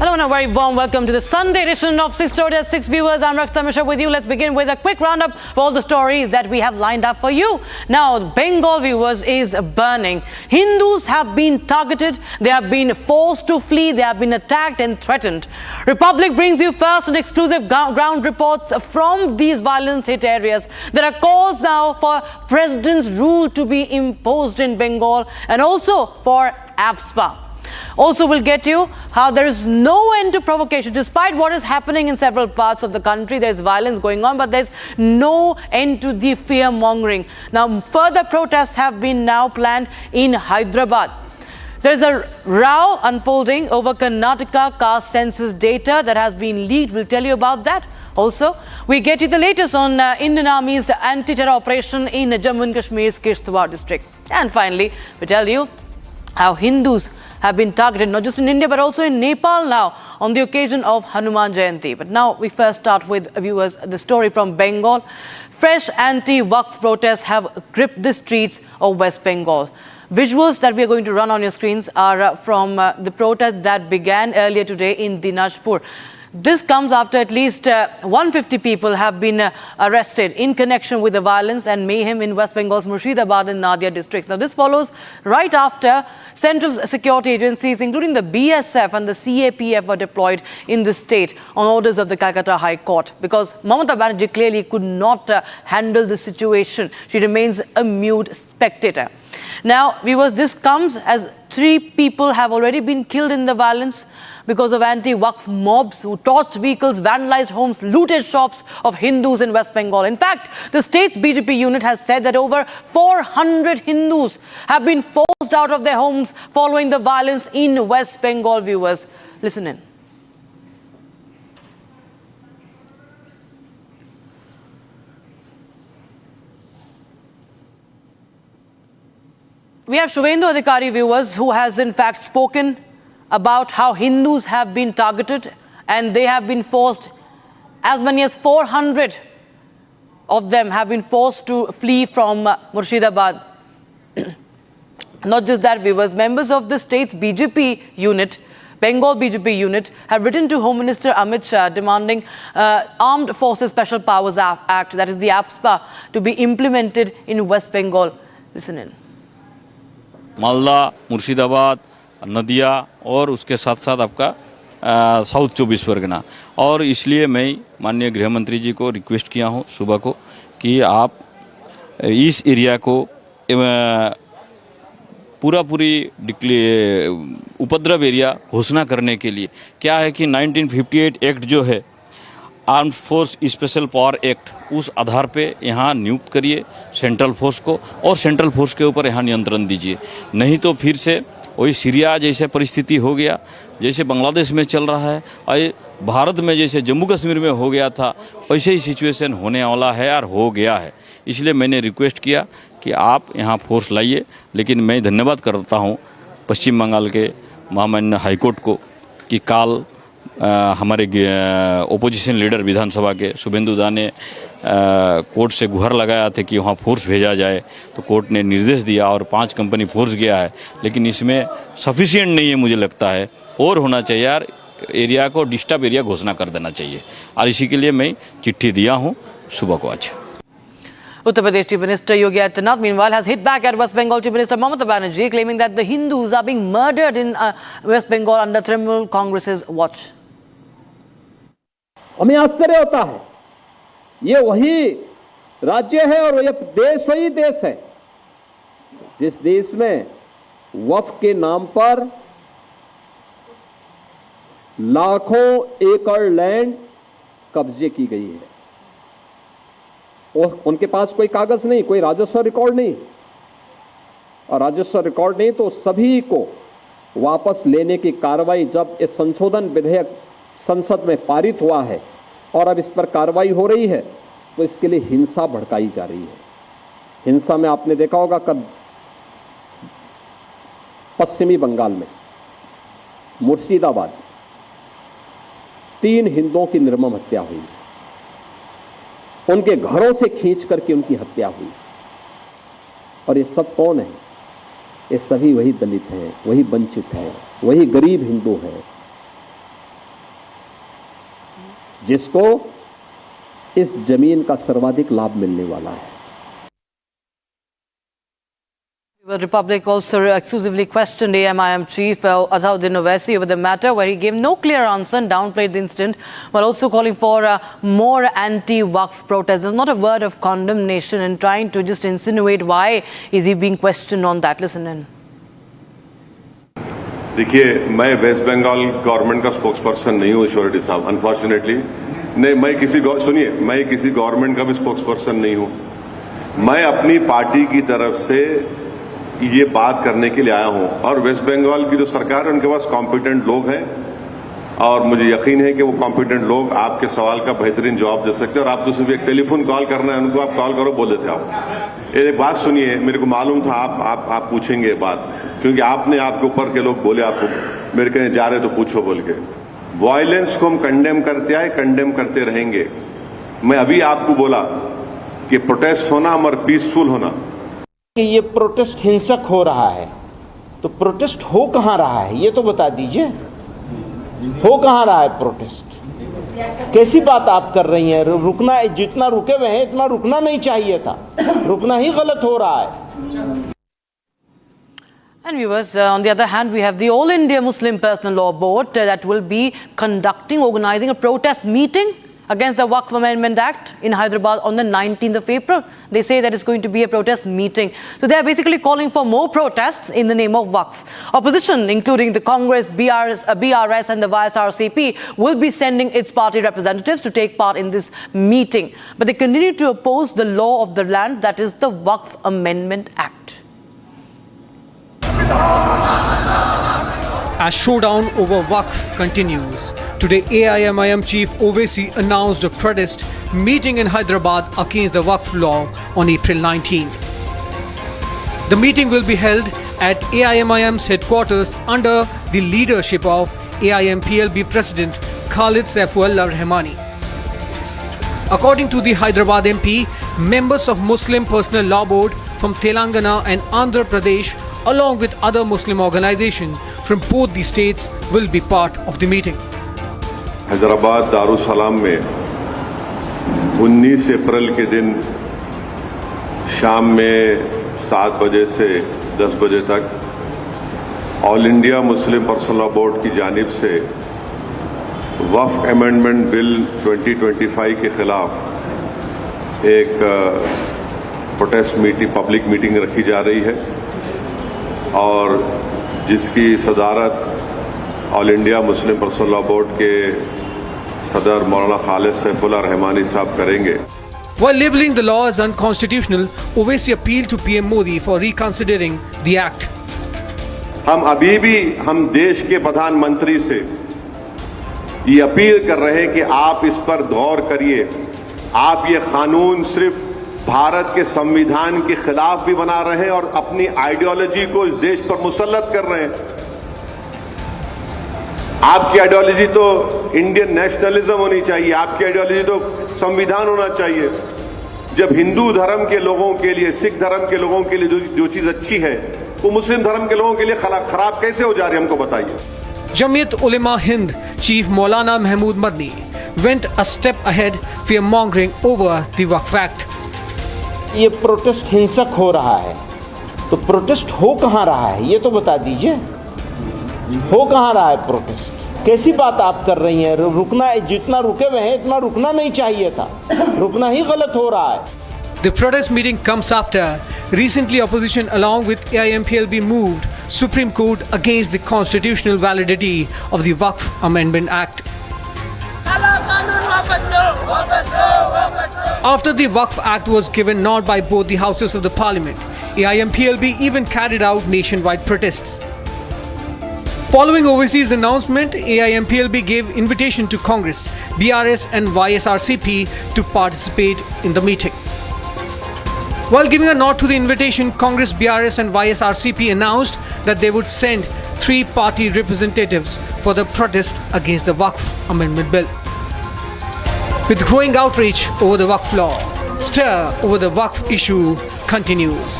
Hello and a very warm welcome to the Sunday edition of 6:30 at 6 viewers. I'm Raksha Mishra with you. Let's begin with a quick roundup of all the stories that we have lined up for you. Now, Bengal viewers is burning. Hindus have been targeted. They have been forced to flee. They have been attacked and threatened. Republic brings you first and exclusive ground reports from these violence-hit areas. There are calls now for President's rule to be imposed in Bengal and also for AFSPA. Also, we'll get you how there is no end to provocation. Despite what is happening in several parts of the country, there is violence going on, but there's no end to the fear-mongering. Now, further protests have been now planned in Hyderabad. There's a row unfolding over Karnataka caste census data that has been leaked. We'll tell you about that. Also, we get you the latest on Indian Army's anti-terror operation in Jammu and Kashmir's Kishtwar district. And finally, we tell you how Hindus have been targeted not just in India but also in Nepal now on the occasion of Hanuman Jayanti. But now we first start with viewers the story from Bengal. Fresh anti-Waqf protests have gripped the streets of West Bengal. Visuals that we are going to run on your screens are from the protest that began earlier today in Dinajpur. This comes after at least 150 people have been arrested in connection with the violence and mayhem in West Bengal's Murshidabad and Nadia districts. Now, this follows right after central security agencies, including the BSF and the CAPF, were deployed in the state on orders of the Calcutta High Court because Mamata Banerjee clearly could not handle the situation. She remains a mute spectator. Now, viewers, this comes as 3 people have already been killed in the violence because of anti-Waqf mobs who torched vehicles, vandalized homes, looted shops of Hindus in West Bengal. In fact, the state's BJP unit has said that over 400 Hindus have been forced out of their homes following the violence in West Bengal. Viewers, listen in. We have Shubhendu Adhikari, viewers, who has in fact spoken about how Hindus have been targeted and they have been forced, as many as 400 of them have been forced to flee from Murshidabad. Not just that, viewers, members of the state's BJP unit, Bengal BJP unit, have written to Home Minister Amit Shah demanding Armed Forces Special Powers Act, that is the AFSPA, to be implemented in West Bengal. Listen in. Malda, Murshidabad, नदिया और उसके साथ साथ आपका south 24 Pargana. और इसलिए मैं माननीय गृह मंत्री जी को रिक्वेस्ट किया हूँ सुबह को कि आप इस एरिया को पूरी उपद्रव एरिया घोषणा करने के लिए क्या है कि 1958 एक्ट जो है armed force special power act, उस आधार पे यहाँ नियुक्त करिए सेंट्रल फोर्स को और सेंट्रल फोर्स के ऊपर यहाँ नियंत्रण दीजिए। नहीं तो फिर से वही सीरिया जैसे परिस्थिति हो गया, जैसे बांग्लादेश में चल रहा है और भारत में जैसे जम्मू कश्मीर में हो गया था, वैसे ही सिचुएशन होने वाला है और हो गया है। इसलिए मैंने रिक्वेस्ट किया कि आप यहाँ फोर्स लाइए। लेकिन मैं धन्यवाद करता हूँ पश्चिम बंगाल के महामान्य हाईकोर्ट को कि कल हमारे ओपोजिशन लीडर विधानसभा के शुभेंदु दा ने कोर्ट से गुहार लगाया था कि वहाँ फोर्स भेजा जाए, तो कोर्ट ने निर्देश दिया और 5 कंपनी फोर्स गया है। लेकिन इसमें सफिशिएंट नहीं है, मुझे लगता है और होना चाहिए यार, एरिया को डिस्टर्ब एरिया घोषणा कर देना चाहिए और इसी के लिए मैं चिट्ठी दिया हूँ सुबह को आज। Uttar Pradesh Chief Minister Yogi Adityanath, meanwhile, has hit back at West Bengal Chief Minister Mamata Banerjee, claiming that the Hindus are being murdered in West Bengal under Trinamool Congress's watch. हमें आश्चर्य होता है, ये वही राज्य है और ये देश वही देश है जिस देश में वक्फ के नाम पर लाखों एकड़ लैंड कब्जे की गई है और उनके पास कोई कागज नहीं, कोई राजस्व रिकॉर्ड नहीं, और राजस्व रिकॉर्ड नहीं तो सभी को वापस लेने की कार्रवाई जब इस संशोधन विधेयक संसद में पारित हुआ है और अब इस पर कार्रवाई हो रही है, तो इसके लिए हिंसा भड़काई जा रही है। हिंसा में आपने देखा होगा कब पश्चिमी बंगाल में मुर्शिदाबाद 3 हिंदुओं की निर्मम हत्या हुई, उनके घरों से खींच करके उनकी हत्या हुई। और ये सब कौन है? ये सभी वही दलित हैं, वही वंचित हैं, वही गरीब हिंदू हैं जिसको इस जमीन का सर्वाधिक लाभ मिलने वाला है। The Republic also exclusively questioned AMIM chief Azharuddin Owaisi over the matter, where he gave no clear answer and downplayed the incident, while also calling for more anti-Waqf protests. There's not a word of condemnation and trying to just insinuate why is he being questioned on that. Listen in. देखिए, मैं waste Bengal government का spokes person नहीं हूँ surety साहब, unfortunately. नहीं, मैं किसी government का भी स्पोक्स पर्सन नहीं हूँ। मैं अपनी पार्टी की तरफ से ये बात करने के लिए आया हूं, और वेस्ट बंगाल की जो सरकार है उनके पास कॉम्पिटेंट लोग हैं, और मुझे यकीन है कि वो कॉम्पिटेंट लोग आपके सवाल का बेहतरीन जवाब दे सकते हैं। और आपको सिर्फ एक टेलीफोन कॉल करना है, उनको आप कॉल करो, बोल देते आप। एक बात सुनिए, मेरे को मालूम था आप पूछेंगे ये बात, क्योंकि आपने आपके ऊपर के लोग बोले आपको, मेरे कहीं जा रहे तो पूछो बोल के। वायलेंस को हम कंडेम करते आए, कंडेम करते रहेंगे। मैं अभी आपको बोला कि प्रोटेस्ट होना और पीसफुल होना, कि ये प्रोटेस्ट हिंसक हो रहा है, तो प्रोटेस्ट हो कहाँ रहा है ये तो बता दीजिए। हो कहाँ रहा है प्रोटेस्ट? कैसी बात आप कर रही हैं? रुकना, जितना रुके हुए हैं इतना रुकना नहीं चाहिए था, रुकना ही गलत हो रहा है। And viewers, on the other hand, we have the All India Muslim Personal Law Board that will be organizing a protest meeting against the Waqf Amendment Act in Hyderabad on the 19th of April. They say that it's going to be a protest meeting. So they're basically calling for more protests in the name of Waqf. Opposition, including the Congress, BRS and the YSRCP, will be sending its party representatives to take part in this meeting. But they continue to oppose the law of the land, that is the Waqf Amendment Act. As showdown over Waqf continues, today AIMIM chief Owaisi announced a protest meeting in Hyderabad against the Waqf law on April 19. The meeting will be held at AIMIM's headquarters under the leadership of AIM-PLB President Khalid Saifullah Rahmani. According to the Hyderabad MP, members of Muslim Personal Law Board from Telangana and Andhra Pradesh, along with other Muslim organizations from both the states, will be part of the meeting. Hyderabad Darussalam में 19 अप्रैल के दिन शाम में 7 बजे से 10 बजे तक all India Muslim personal law board की जानिब से वक्फ अमेंडमेंट बिल 2025 के खिलाफ एक प्रोटेस्ट मीटिंग, पब्लिक मीटिंग रखी जा रही है, और जिसकी सदारत all India Muslim personal law board के सदर मौलाना खालिद सैफुल्लाह रहमानी साहब करेंगे। While labeling the law as unconstitutional, Owaisi appealed to PM Modi for reconsidering the act. हम देश के प्रधानमंत्री से ये अपील कर रहे हैं कि आप इस पर गौर करिए। आप ये कानून सिर्फ भारत के संविधान के खिलाफ भी बना रहे हैं और अपनी आइडियोलॉजी को इस देश पर मुसल्लत कर रहे हैं। आपकी आइडियोलॉजी तो इंडियन नेशनलिज्म होनी चाहिए, आपकी आइडियोलॉजी तो संविधान होना चाहिए। जब हिंदू धर्म के लोगों के लिए, सिख धर्म के लोगों के लिए जो चीज अच्छी है, वो मुस्लिम धर्म के लोगों के लिए खराब कैसे हो जा रही है, हमको बताइए। Jamiat Ulema Hind Chief Maulana Mahmood Madni went a step ahead, fear-mongering over the Waqf Act. ये प्रोटेस्ट हिंसक हो रहा है, तो प्रोटेस्ट हो कहाँ रहा है ये तो बता दीजिए। हो कहाँ रहा है प्रोटेस्ट? कैसी बात आप कर रही हैं? रुकना, जितना रुके हुए हैं इतना रुकना नहीं चाहिए था, रुकना ही गलत हो रहा है। The protest meeting comes after recently opposition along with AIM-PLB moved Supreme Court against the constitutional validity of the Waqf Amendment Act. After the Waqf Act was given nod by both the houses of the parliament, AIM-PLB even carried out nationwide protests. Following Owaisi's announcement, AIM-PLB gave invitation to Congress, BRS and YSRCP to participate in the meeting. While giving a nod to the invitation, Congress, BRS and YSRCP announced that they would send 3 party representatives for the protest against the Waqf Amendment Bill. With growing outrage over the Waqf law, stir over the Waqf issue continues.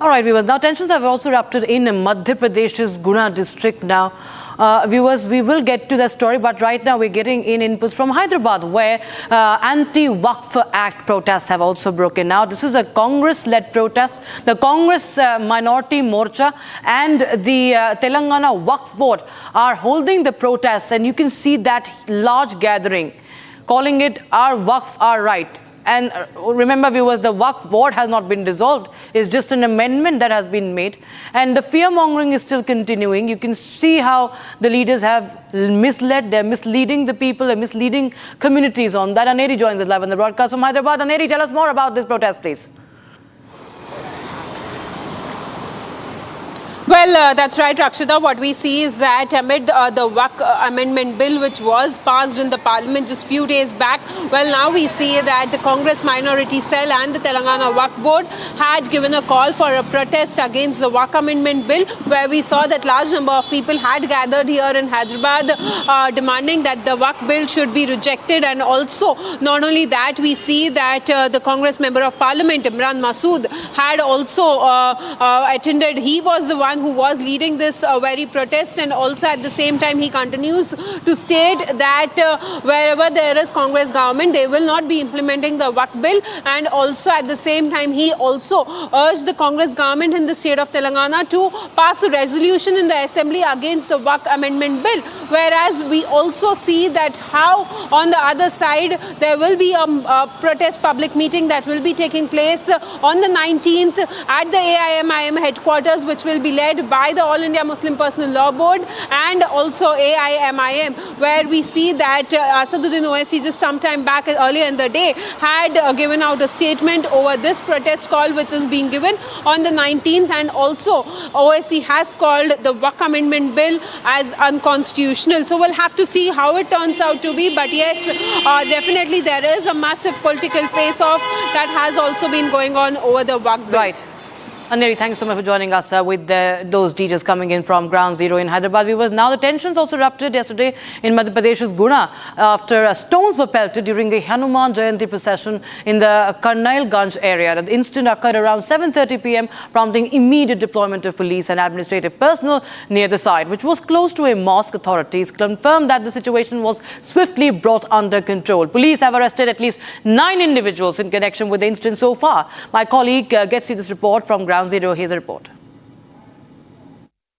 All right, viewers. Now, tensions have also erupted in Madhya Pradesh's Guna district now. Viewers, we will get to that story, but right now we're getting in inputs from Hyderabad, where anti-Waqf Act protests have also broken out. This is a Congress-led protest. The Congress Minority Morcha and the Telangana Waqf Board are holding the protests, and you can see that large gathering, calling it "Our Waqf, Our Right." And remember, viewers, the Waqf board has not been dissolved. It's just an amendment that has been made. And the fear-mongering is still continuing. You can see how the leaders have misled. They're misleading the people. They're misleading communities on that. Aneri joins us live on the broadcast from Hyderabad. Aneri, tell us more about this protest, please. Well, that's right, Rakshita. What we see is that amid the Waqf amendment bill, which was passed in the parliament just few days back, well, now we see that the Congress minority cell and the Telangana Waqf board had given a call for a protest against the Waqf amendment bill, where we saw that large number of people had gathered here in Hyderabad demanding that the Waqf bill should be rejected. And also, not only that, we see that the Congress member of parliament, Imran Masood, had also attended. He was the one who was leading this very protest, and also at the same time he continues to state that wherever there is Congress government, they will not be implementing the Waqf bill. And also at the same time he also urged the Congress government in the state of Telangana to pass a resolution in the assembly against the Waqf amendment bill. Whereas we also see that how on the other side there will be a protest public meeting that will be taking place on the 19th at the AIMIM headquarters, which will be led by the All India Muslim Personal Law Board and also AIMIM, where we see that Asaduddin Owaisi just sometime back earlier in the day had given out a statement over this protest call which is being given on the 19th, and also Owaisi has called the Waqf amendment bill as unconstitutional. So we'll have to see how it turns out to be, but yes, definitely there is a massive political face-off that has also been going on over the Waqf bill. Right. Aneri, thanks so much for joining us with those details coming in from Ground Zero in Hyderabad. Viewers, now the tensions also erupted yesterday in Madhya Pradesh's Guna after stones were pelted during a Hanuman Jayanti procession in the Karnailganj area. The incident occurred around 7:30 p.m., prompting immediate deployment of police and administrative personnel near the site, which was close to a mosque. Authorities confirmed that the situation was swiftly brought under control. Police have arrested at least 9 individuals in connection with the incident so far. My colleague gets you this report from Ground Zero. Here's a report.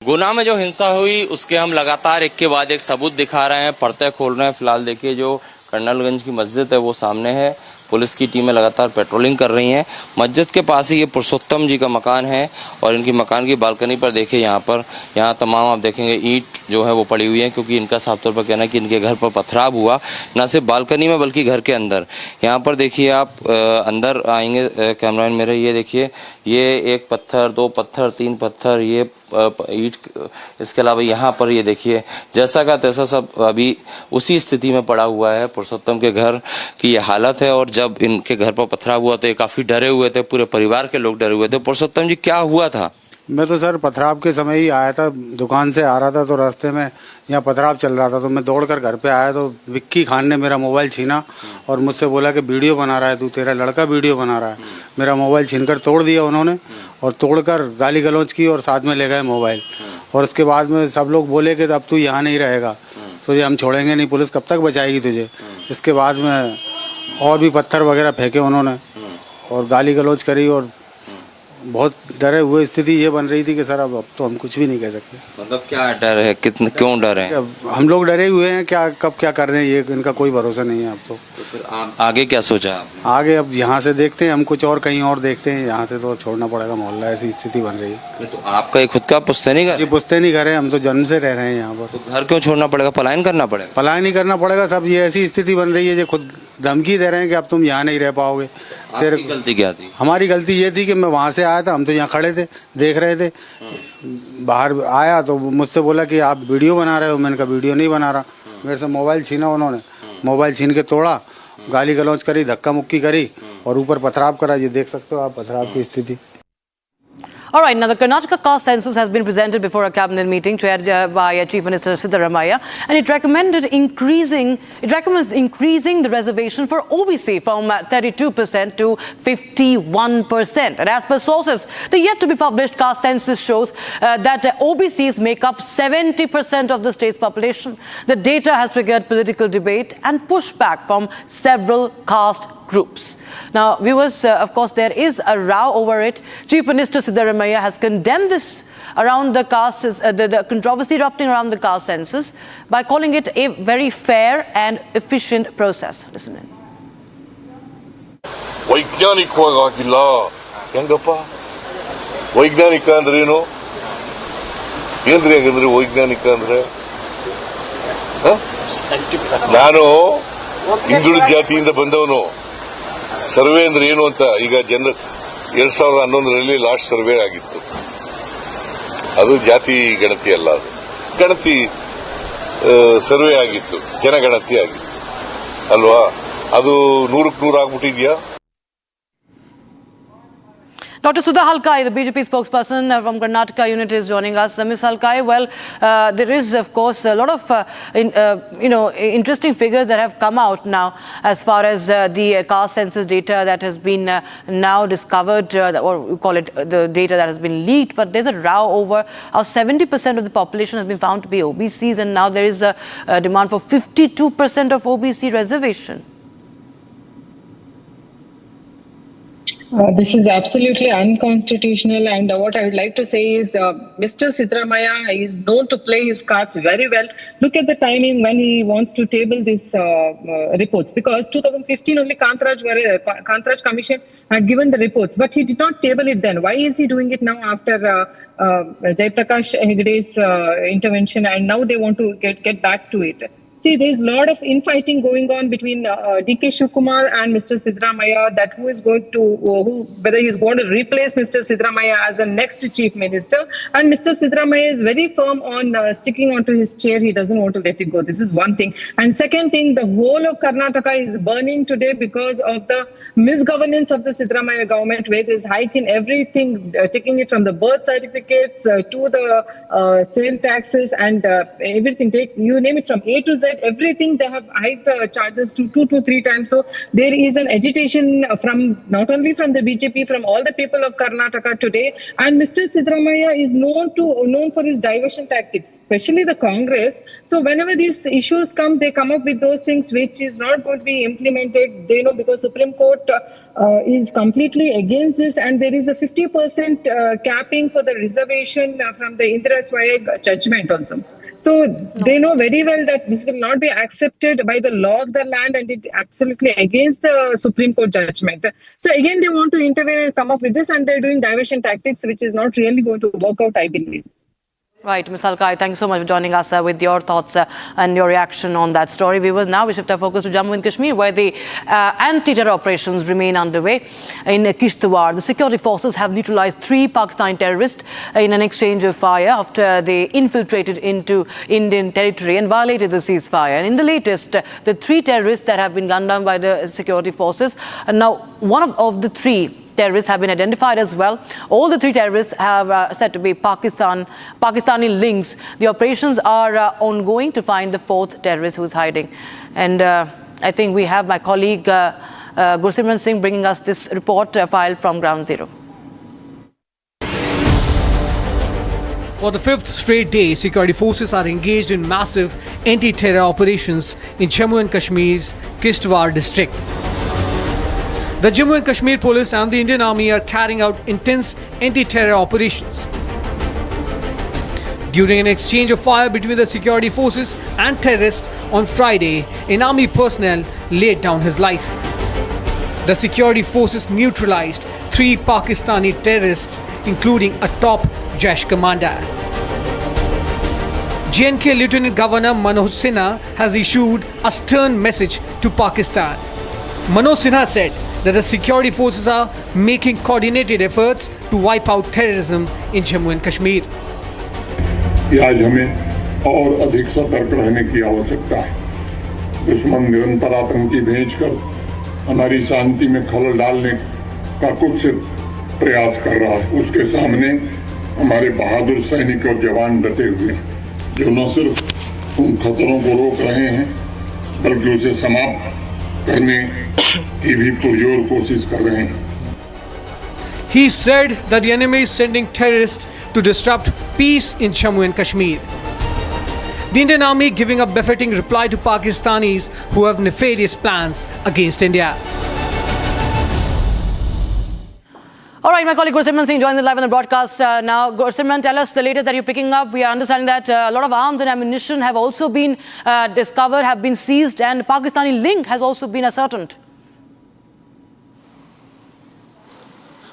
गुना में जो हिंसा हुई उसके हम लगातार एक के बाद एक सबूत दिखा रहे हैं, पर्दे खोल रहे हैं। फिलहाल देखिए जो कर्नलगंज की मस्जिद है वो सामने है। पुलिस की टीमें लगातार पेट्रोलिंग कर रही हैं। मस्जिद के पास ही ये पुरुषोत्तम जी का मकान है और इनकी मकान की बालकनी पर देखिए यहाँ तमाम आप देखेंगे ईंट जो है वो पड़ी हुई है, क्योंकि इनका साफ तौर पर कहना है कि इनके घर पर पथराव हुआ, न सिर्फ बालकनी में बल्कि घर के अंदर। यहाँ पर देखिए आप अंदर आएंगे कैमरामैन मेरे, ये देखिए ये 1 पत्थर 2 पत्थर 3 पत्थर ये ईंट, इसके अलावा यहाँ पर ये देखिए जैसा का तैसा सब अभी उसी स्थिति में पड़ा हुआ है। पुरुषोत्तम के घर की ये हालत है और जब इनके घर पर पथराव हुआ तो ये काफ़ी डरे हुए थे, पूरे परिवार के लोग डरे हुए थे। पुरुषोत्तम जी क्या हुआ था? मैं तो सर पथराव के समय ही आया था, दुकान से आ रहा था तो रास्ते में यहाँ पथराव चल रहा था तो मैं दौड़कर घर पे आया तो विक्की खान ने मेरा मोबाइल छीना और मुझसे बोला कि वीडियो बना रहा है तू, तेरा लड़का वीडियो बना रहा है। मेरा मोबाइल छीनकर तोड़ दिया उन्होंने और तोड़कर गाली गलौज की और साथ में ले गए मोबाइल। और उसके बाद में सब लोग बोले कि अब तू यहाँ नहीं रहेगा, तुझे हम छोड़ेंगे नहीं, पुलिस कब तक बचाएगी तुझे। इसके बाद में और भी पत्थर वगैरह फेंके उन्होंने और गाली गलौज करी और बहुत डरे हुए स्थिति ये बन रही थी कि सर अब तो हम कुछ भी नहीं कह सकते। मतलब क्या डर है, क्यों डर है? हम लोग डरे हुए हैं, क्या कब क्या कर रहे हैं ये इनका कोई भरोसा नहीं है अब तो। फिर आगे क्या सोचा आपने? आगे अब यहाँ से देखते हैं, हम कुछ और कहीं और देखते हैं, यहाँ से तो छोड़ना पड़ेगा मोहल्ला, ऐसी स्थिति बन रही है। तो आपका खुद का पुश्तैनी घर? जी पुश्तैनी घर है, हम तो जन्म से रह रहे हैं यहाँ पर। तो घर क्यों छोड़ना पड़ेगा, पलायन करना पड़ेगा? पलायन नहीं करना पड़ेगा सब, ये ऐसी स्थिति बन रही है जो खुद धमकी दे रहे हैं कि अब तुम यहाँ नहीं रह पाओगे। आपकी गलती क्या थी? हमारी गलती ये थी कि मैं वहाँ से आया था, हम तो यहाँ खड़े थे देख रहे थे, बाहर आया तो मुझसे बोला कि आप वीडियो बना रहे हो। मैंने कहा वीडियो नहीं बना रहा। मेरे से मोबाइल छीना उन्होंने, मोबाइल छीन के तोड़ा, गाली गलौज करी, धक्का मुक्की करी और ऊपर पथराव करा। ये देख सकते हो आप पथराव की स्थिति। All right, now the Karnataka caste census has been presented before a cabinet meeting chaired by Chief Minister Siddaramaiah, and it recommends increasing the reservation for OBC from 32% to 51%. And as per sources, the yet to be published caste census shows that OBCs make up 70% of the state's population. The data has triggered political debate and pushback from several caste groups. Now, viewers, of course, there is a row over it. Chief Minister Siddaramaiah has condemned this around the caste, the controversy erupting around the caste census by calling it a very fair and efficient process. Listen in. ವೈಜ್ಞಾನಿಕವಾಗಿ ಆಗಿಲ್ಲ ಹೆಂಗಪ್ಪ ವೈಜ್ಞಾನಿಕ ಅಂದ್ರೆ ಏನು ಏನ್ರಿ ಹಾಗಂದ್ರೆ ವೈಜ್ಞಾನಿಕ ಅಂದ್ರೆ ನಾನು ಹಿಂದುಳಿದ ಜಾತಿಯಿಂದ ಬಂದವನು ಸರ್ವೆ ಅಂದ್ರೆ ಏನು ಅಂತ ಈಗ 2011ರಲ್ಲಿ ಲಾಸ್ಟ್ ಸರ್ವೆ ಆಗಿತ್ತು ಅದು ಜಾತಿ ಗಣತಿ ಅಲ್ಲ ಅದು ಗಣತಿ ಸರ್ವೆ ಆಗಿತ್ತು ಜನಗಣತಿ ಆಗಿತ್ತು ಅಲ್ವಾ ಅದು 100ಕ್ಕೆ 100 ಆಗ್ಬಿಟ್ಟಿದ್ಯಾ Dr. Sudha Halkai, the BJP spokesperson from Karnataka unit, is joining us. Ms. Halkai, well, there is, of course, a lot of, interesting figures that have come out now as far as the caste census data that has been now discovered, or we call it the data that has been leaked. But there's a row over how 70% of the population has been found to be OBCs, and now there is a demand for 52% of OBC reservation. This is absolutely unconstitutional, and what I would like to say is Mr. Siddaramaiah is known to play his cards very well. Look at the timing when he wants to table these reports, because 2015 only Kantaraj Commission had given the reports, but he did not table it then. Why is he doing it now after Jaiprakash Hegde's intervention, and now they want to get back to it? See, there is a lot of infighting going on between D.K. Shivkumar and Mr. Siddaramaiah, that whether he is going to replace Mr. Siddaramaiah as the next chief minister. And Mr. Siddaramaiah is very firm on sticking onto his chair. He doesn't want to let it go. This is one thing. And second thing, the whole of Karnataka is burning today because of the misgovernance of the Siddaramaiah government, where there is hike in everything, taking it from the birth certificates to the sale taxes and everything. You name it, from A to Z. Everything they have hiked the charges to 2 to 3 times. So there is an agitation from not only from the BJP, from all the people of Karnataka today. And Mr. Siddaramaiah is known for his diversion tactics, especially the Congress. So whenever these issues come, they come up with those things which is not going to be implemented. They know, because Supreme Court is completely against this, and there is a 50% capping for the reservation from the Indira Swayag judgment also. So they know very well that this will not be accepted by the law of the land, and it absolutely against the Supreme Court judgment. So again, they want to intervene and come up with this, and they're doing diversion tactics, which is not really going to work out, I believe. Right, Ms. Halkai, thank you so much for joining us with your thoughts and your reaction on that story. Viewers, now we shift our focus to Jammu and Kashmir, where the anti-terror operations remain underway. In Kishtwar, the security forces have neutralized 3 Pakistani terrorists in an exchange of fire after they infiltrated into Indian territory and violated the ceasefire. And in the latest, the 3 terrorists that have been gunned down by the security forces, and now one of the 3 terrorists have been identified as well. All the 3 terrorists have said to be Pakistani links. The operations are ongoing to find the 4th terrorist who is hiding. And I think we have my colleague Gursimran Singh bringing us this report filed from Ground Zero. For the 5th straight day, security forces are engaged in massive anti-terror operations in Jammu and Kashmir's Kishtwar district. The Jammu and Kashmir Police and the Indian Army are carrying out intense anti-terror operations. During an exchange of fire between the security forces and terrorists on Friday, an army personnel laid down his life. The security forces neutralized 3 Pakistani terrorists, including a top Jaish commander. J&K Lieutenant Governor Manoj Sinha has issued a stern message to Pakistan. Manoj Sinha said that the security forces are making coordinated efforts to wipe out terrorism in Jammu and Kashmir. आज हमें और अधिक सतर्क रहने की आवश्यकता है। दुश्मन निरंतर आतंकी भेजकर हमारी शांति में खलल डालने का कुत्सित प्रयास कर रहा है, उसके सामने हमारे बहादुर सैनिक और जवान डटे हुए हैं, जो न सिर्फ उन खतरों को रोक रहे हैं बल्कि उसे समाप्त करने की भी पुरजोर कोशिश कर रहे हैं। He said that the enemy is sending terrorists to disrupt peace in Jammu and Kashmir. The Indian Army giving a befitting reply to Pakistanis who have nefarious plans against India. All right, my colleague Gursimran Singh joins us live on the broadcast now. Gursimran, tell us the latest that you're picking up. We are understanding that a lot of arms and ammunition have also been discovered, have been seized, and Pakistani link has also been ascertained.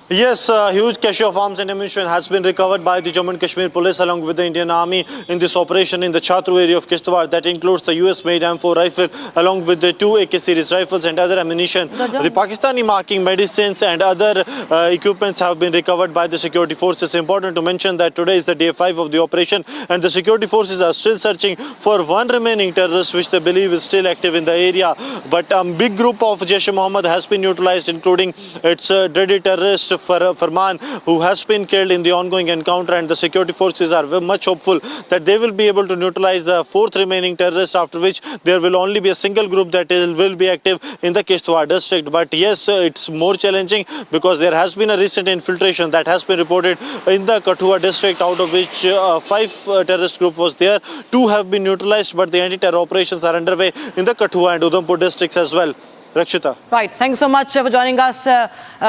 Yes, a huge cache of arms and ammunition has been recovered by the Jammu and Kashmir police along with the Indian Army in this operation in the Chatru area of Kishtwar. That includes the US-made M4 rifle along with the 2 AK series rifles and other ammunition. The Pakistani marking medicines and other equipments have been recovered by the security forces. Important to mention that today is the day 5 of the operation and the security forces are still searching for one remaining terrorist which they believe is still active in the area. But a big group of Jaish-e-Mohammed has been neutralized, including its dreaded terrorist Farman, who has been killed in the ongoing encounter, and the security forces are very much hopeful that they will be able to neutralize the 4th remaining terrorist, after which there will only be a single group that will be active in the Kishtwar district. But yes, it's more challenging because there has been a recent infiltration that has been reported in the Kathua district, out of which 5 terrorist group was there. 2 have been neutralized, but the anti-terror operations are underway in the Kathua and Udhampur districts as well. Rakshita. Right. Thanks so much for joining us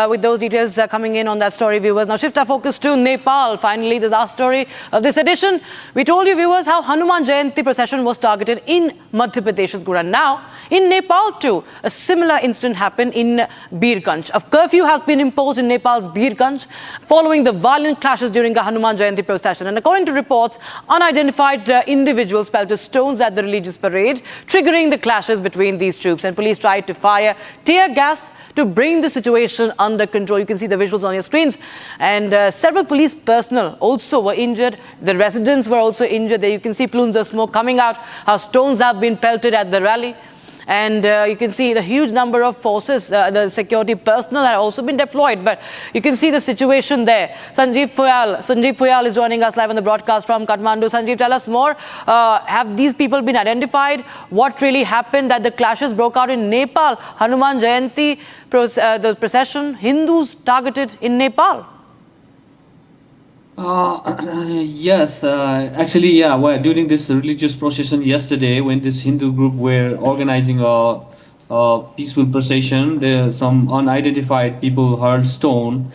with those details coming in on that story, viewers. Now shift our focus to Nepal. Finally, the last story of this edition. We told you, viewers, how Hanuman Jayanti procession was targeted in Madhya Pradesh's Gurgaon. Now, in Nepal too, a similar incident happened in Birganj. A curfew has been imposed in Nepal's Birganj following the violent clashes during a Hanuman Jayanti procession. And according to reports, unidentified individuals pelted stones at the religious parade, triggering the clashes between these troops. And police tried to fire tear gas to bring the situation under control. You can see the visuals on your screens. And several police personnel also were injured. The residents were also injured. There you can see plumes of smoke coming out, how stones have been pelted at the rally. And you can see the huge number of forces, the security personnel have also been deployed. But you can see the situation there. Sanjeev Puyal is joining us live on the broadcast from Kathmandu. Sanjeev, tell us more. Have these people been identified? What really happened that the clashes broke out in Nepal? Hanuman Jayanti, the procession, Hindus targeted in Nepal? Yes, actually, yeah. Well, during this religious procession yesterday, when this Hindu group were organizing a peaceful procession, some unidentified people hurled stone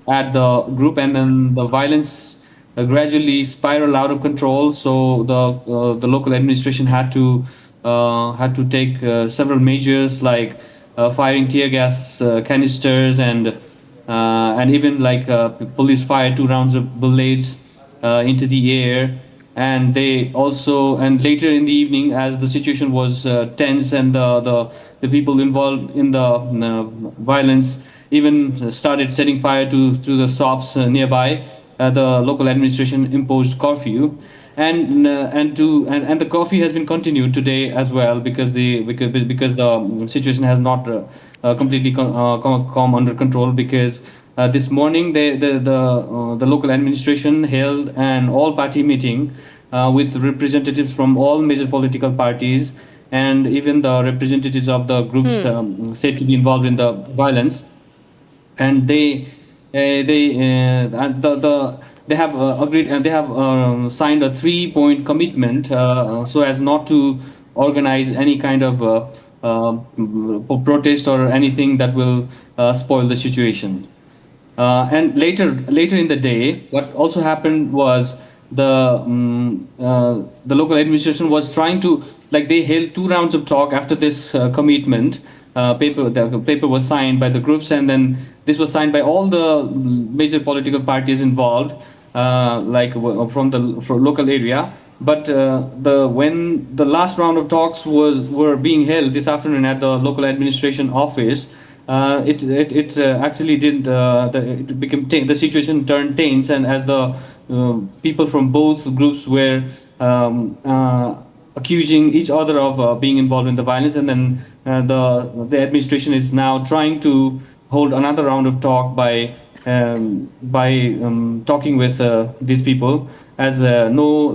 at the group, and then the violence gradually spiraled out of control. So the local administration had to take several measures like firing tear gas canisters and even like police fired 2 rounds of bullets into the air. And they also, and later in the evening, as the situation was tense and the people involved in the violence even started setting fire to the shops nearby, the local administration imposed curfew. And the curfew has been continued today as well because the situation has not completely come under control, because this morning the local administration held an all-party meeting with representatives from all major political parties and even the representatives of the groups said to be involved in the violence, and they have agreed and they have signed a 3-point commitment so as not to organize any kind of protest or anything that will spoil the situation. And later in the day, what also happened was the local administration was trying to, like, they held 2 rounds of talk after this commitment. The paper was signed by the groups, and then this was signed by all the major political parties involved, from the local area. But when the last round of talks were being held this afternoon at the local administration office, it actually did it became the situation turned tense, and as the people from both groups were accusing each other of being involved in the violence, and then the administration is now trying to hold another round of talk by by talking with these people, as no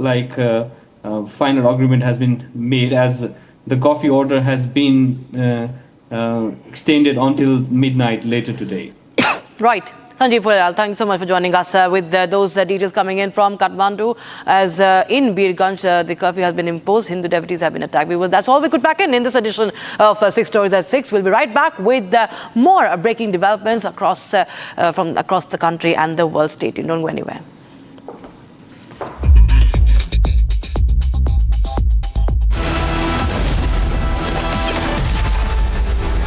final agreement has been made, as the coffee order has been extended until midnight later today. Right. Sanjeev Goyal, thanks so much for joining us with those details coming in from Kathmandu. As in Birganj, the curfew has been imposed. Hindu devotees have been attacked. That's all we could pack in this edition of 6 Stories at 6. We'll be right back with more breaking developments from across the country and the world. Stay tuned. Don't go anywhere.